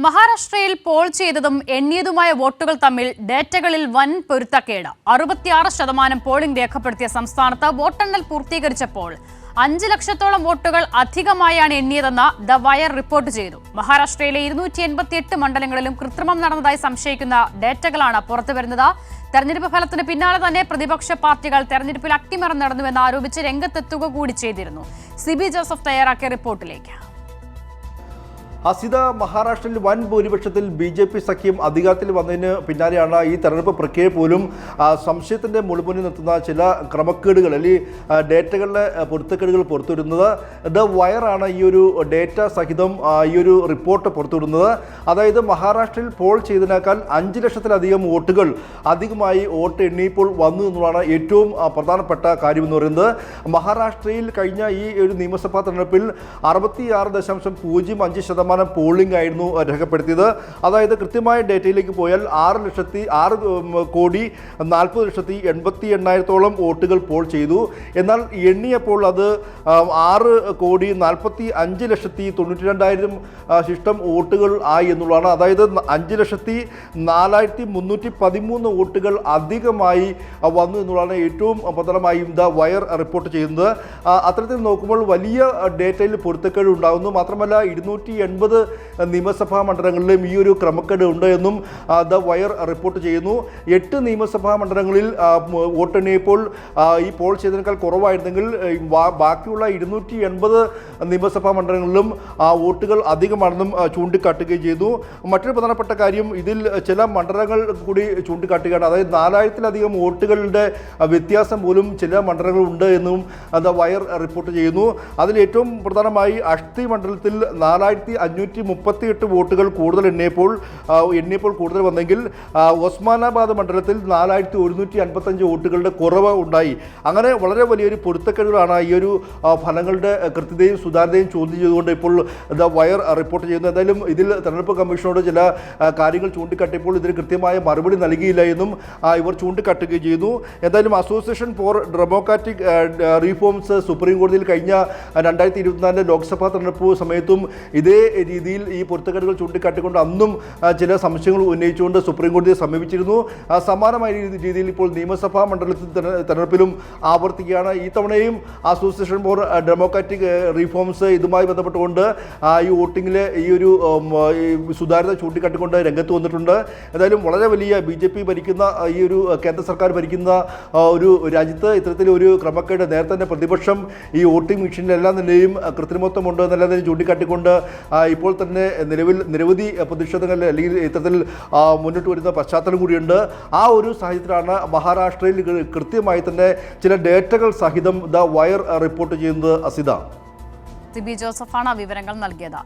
മഹാരാഷ്ട്രയിൽ പോൾ ചെയ്തതും എണ്ണിയതുമായ വോട്ടുകൾ തമ്മിൽ ഡേറ്റകളിൽ വൻ പൊരുത്തക്കേട്. 66% പോളിംഗ് രേഖപ്പെടുത്തിയ സംസ്ഥാനത്ത് വോട്ടെണ്ണൽ പൂർത്തീകരിച്ചപ്പോൾ 5 ലക്ഷത്തോളം വോട്ടുകൾ അധികമായാണ് എണ്ണിയതെന്ന് ദ വയർ റിപ്പോർട്ട് ചെയ്തു. മഹാരാഷ്ട്രയിലെ 288 മണ്ഡലങ്ങളിലും കൃത്രിമം നടന്നതായി സംശയിക്കുന്ന ഡേറ്റകളാണ് പുറത്തുവരുന്നത്. തെരഞ്ഞെടുപ്പ് ഫലത്തിന് പിന്നാലെ തന്നെ പ്രതിപക്ഷ പാർട്ടികൾ തെരഞ്ഞെടുപ്പിൽ അട്ടിമറി നടന്നുവെന്ന് ആരോപിച്ച് രംഗത്തെത്തുക കൂടി ചെയ്തിരുന്നു. സിബി ജോസഫ് തയ്യാറാക്കിയ റിപ്പോർട്ടിലേക്ക്. അസിത, മഹാരാഷ്ട്രയിൽ വൻ ഭൂരിപക്ഷത്തിൽ BJP സഖ്യം അധികാരത്തിൽ വന്നതിന് പിന്നാലെയാണ് ഈ തെരഞ്ഞെടുപ്പ് പ്രക്രിയ പോലും സംശയത്തിൻ്റെ മുൾമുന്നിൽ നിർത്തുന്ന ചില ക്രമക്കേടുകൾ അല്ലെങ്കിൽ ഡേറ്റകളിലെ പൊരുത്തക്കേടുകൾ പുറത്തുവിടുന്നത്. ദ വയറാണ് ഈ ഒരു ഡേറ്റ സഹിതം ഈ ഒരു റിപ്പോർട്ട് പുറത്തുവിടുന്നത്. അതായത് മഹാരാഷ്ട്രയിൽ പോൾ ചെയ്തതിനേക്കാൾ 5 ലക്ഷത്തിലധികം വോട്ടുകൾ അധികമായി വോട്ട് എണ്ണിയപ്പോൾ വന്നു എന്നുള്ളതാണ് ഏറ്റവും പ്രധാനപ്പെട്ട കാര്യമെന്ന് പറയുന്നത്. മഹാരാഷ്ട്രയിൽ കഴിഞ്ഞ ഈ ഒരു നിയമസഭാ തെരഞ്ഞെടുപ്പിൽ 66.05% പോളിംഗ് ആയിരുന്നു രേഖപ്പെടുത്തിയത്. അതായത് കൃത്യമായ ഡേറ്റയിലേക്ക് പോയാൽ 6,40,80,88,000 വോട്ടുകൾ പോൾ ചെയ്തു. എന്നാൽ എണ്ണിയപ്പോൾ അത് 6,45,92,000 ശിഷ്ടം വോട്ടുകൾ ആയി എന്നുള്ളതാണ്. അതായത് 5,04,313 വോട്ടുകൾ അധികമായി വന്നു എന്നുള്ളതാണ് ഏറ്റവും പ്രധാനമായും ദ വയർ റിപ്പോർട്ട് ചെയ്യുന്നത്. അത്തരത്തിൽ നോക്കുമ്പോൾ വലിയ ഡേറ്റയിൽ പൊരുത്തക്കേട് ഉണ്ടാകുന്നു. മാത്രമല്ല 280 നിയമസഭാ മണ്ഡലങ്ങളിലും ഈ ഒരു ക്രമക്കേട് ഉണ്ട് എന്നും ദ വയർ റിപ്പോർട്ട് ചെയ്യുന്നു. 8 നിയമസഭാ മണ്ഡലങ്ങളിൽ വോട്ടെണ്ണിയപ്പോൾ ഈ പോൾ ചെയ്തതിനേക്കാൾ കുറവായിരുന്നെങ്കിൽ ബാക്കിയുള്ള 280 നിയമസഭാ മണ്ഡലങ്ങളിലും വോട്ടുകൾ അധികമാണെന്നും ചൂണ്ടിക്കാട്ടുകയും ചെയ്തു. മറ്റൊരു പ്രധാനപ്പെട്ട കാര്യം ഇതിൽ ചില മണ്ഡലങ്ങൾ കൂടി ചൂണ്ടിക്കാട്ടുകയാണ്. അതായത് 4000-ലധികം വോട്ടുകളുടെ വ്യത്യാസം പോലും ചില മണ്ഡലങ്ങളുണ്ട് എന്നും ദ വയർ റിപ്പോർട്ട് ചെയ്യുന്നു. അതിൽ ഏറ്റവും പ്രധാനമായി അഷ്ടി മണ്ഡലത്തിൽ 4,538 വോട്ടുകൾ കൂടുതൽ എണ്ണിയപ്പോൾ കൂടുതൽ വന്നെങ്കിൽ ഒസ്മാനാബാദ് മണ്ഡലത്തിൽ 4,155 വോട്ടുകളുടെ കുറവ് ഉണ്ടായി. അങ്ങനെ വളരെ വലിയൊരു പൊരുത്തക്കേടുകളാണ് ഈ ഒരു ഫലങ്ങളുടെ കൃത്യതയും സുതാര്യതയും ചോദ്യം ചെയ്തുകൊണ്ട് ഇപ്പോൾ ദ വയർ റിപ്പോർട്ട് ചെയ്യുന്നു. എന്തായാലും ഇതിൽ തെരഞ്ഞെടുപ്പ് കമ്മീഷനോട് ചില കാര്യങ്ങൾ ചൂണ്ടിക്കാട്ടിയപ്പോൾ ഇതിന് കൃത്യമായ മറുപടി നൽകിയില്ല എന്നും ഇവർ ചൂണ്ടിക്കാട്ടുകയും ചെയ്യുന്നു. എന്തായാലും association for Democratic reforms supreme കോടതിയിൽ കഴിഞ്ഞ 2024 ലോക്സഭാ തെരഞ്ഞെടുപ്പ് സമയത്തും ഇതേ രീതിയിൽ ഈ പൊരുത്തക്കേടുകൾ ചൂണ്ടിക്കാട്ടിക്കൊണ്ട് അന്നും ചില സംശയങ്ങൾ ഉന്നയിച്ചുകൊണ്ട് സുപ്രീം കോടതിയെ സമീപിച്ചിരുന്നു. സമാനമായ രീതിയിൽ ഇപ്പോൾ നിയമസഭാ മണ്ഡലത്തിൽ തെരഞ്ഞെടുപ്പിലും ആവർത്തിക്കുകയാണ്. ഈ തവണയും അസോസിയേഷൻ ഫോർ ഡെമോക്രാറ്റിക് റീഫോംസ് ഇതുമായി ബന്ധപ്പെട്ടുകൊണ്ട് ഈ വോട്ടിങ്ങിലെ ഈ ഒരു സുതാര്യത ചൂണ്ടിക്കാട്ടിക്കൊണ്ട് രംഗത്ത് വന്നിട്ടുണ്ട്. എന്തായാലും വളരെ വലിയ BJP ഭരിക്കുന്ന ഈ ഒരു കേന്ദ്ര സർക്കാർ ഭരിക്കുന്ന ഒരു രാജ്യത്ത് ഇത്തരത്തിലൊരു ക്രമക്കേട് നേരത്തെ തന്നെ പ്രതിപക്ഷം ഈ വോട്ടിംഗ് മെഷീനിലെല്ലാം നിലയും കൃത്രിമത്വമുണ്ട് എന്നെല്ലാം തന്നെ ചൂണ്ടിക്കാട്ടിക്കൊണ്ട് ഇപ്പോൾ തന്നെ നിരവധി പ്രതിഷേധങ്ങൾ അല്ലെങ്കിൽ ഇത്തരത്തിൽ മുന്നോട്ട് വരുന്ന പശ്ചാത്തലം കൂടിയുണ്ട്. ആ ഒരു സാഹചര്യത്തിലാണ് മഹാരാഷ്ട്രയിൽ കൃത്യമായി തന്നെ ചില ഡേറ്റകൾ സഹിതം ദ വയർ റിപ്പോർട്ട് ചെയ്യുന്നത്. അസിത, സിബി ജോസഫാണ് വിവരങ്ങൾ നൽകിയത്.